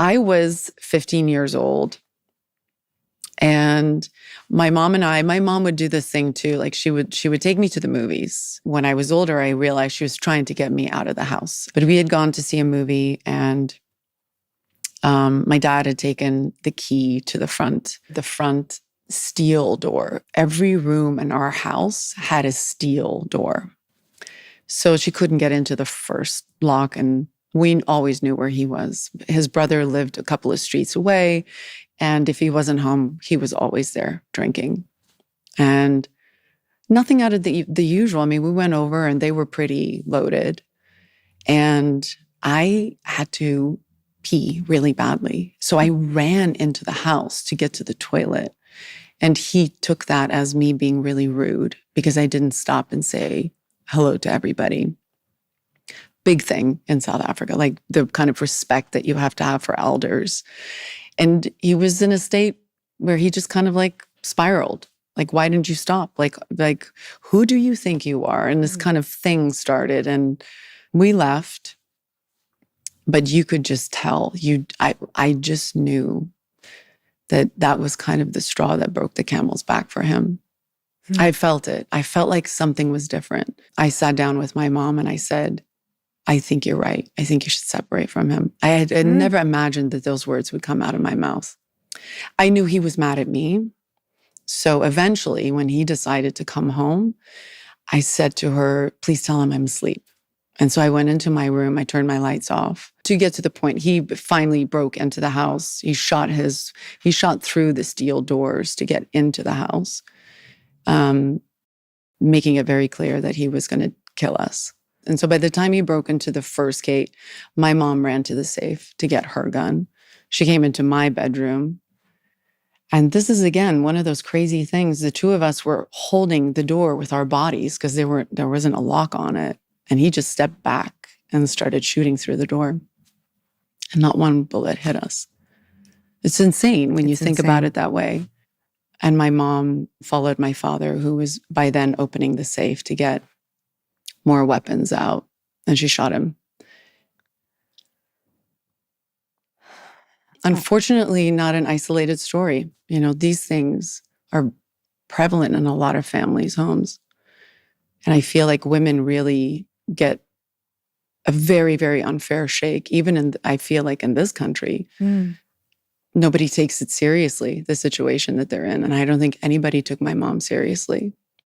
I was 15 years old. And my mom would do this thing too. Like she would take me to the movies. When I was older, I realized she was trying to get me out of the house. But we had gone to see a movie, and my dad had taken the key to the front steel door. Every room in our house had a steel door. So she couldn't get into the first block, and we always knew where he was. His brother lived a couple of streets away. And if he wasn't home, he was always there drinking. And nothing out of the usual. I mean, we went over and they were pretty loaded. And I had to pee really badly. So I ran into the house to get to the toilet. And he took that as me being really rude because I didn't stop and say hello to everybody. Big thing in South Africa, like the kind of respect that you have to have for elders. And he was in a state where he just kind of like spiraled. Like, why didn't you stop? Like, who do you think you are? And this kind of thing started, and we left. But you could just tell. I just knew that was kind of the straw that broke the camel's back for him. I felt it. I felt like something was different. I sat down with my mom and I said, I think you're right. I think you should separate from him. I had never imagined that those words would come out of my mouth. I knew he was mad at me. So eventually, when he decided to come home, I said to her, please tell him I'm asleep. And so I went into my room. I turned my lights off. To get to the point, he finally broke into the house. He shot through the steel doors to get into the house, making it very clear that he was going to kill us. And so by the time he broke into the first gate, my mom ran to the safe to get her gun. She came into my bedroom. And this is, again, one of those crazy things. The two of us were holding the door with our bodies because there wasn't a lock on it. And he just stepped back and started shooting through the door. And not one bullet hit us. It's insane when you think about it that way. And my mom followed my father, who was by then opening the safe to get more weapons out, and she shot him. Unfortunately, not an isolated story. You know, these things are prevalent in a lot of families' homes. And I feel like women really get a very, very unfair shake. I feel like in this country, nobody takes it seriously, the situation that they're in. And I don't think anybody took my mom seriously.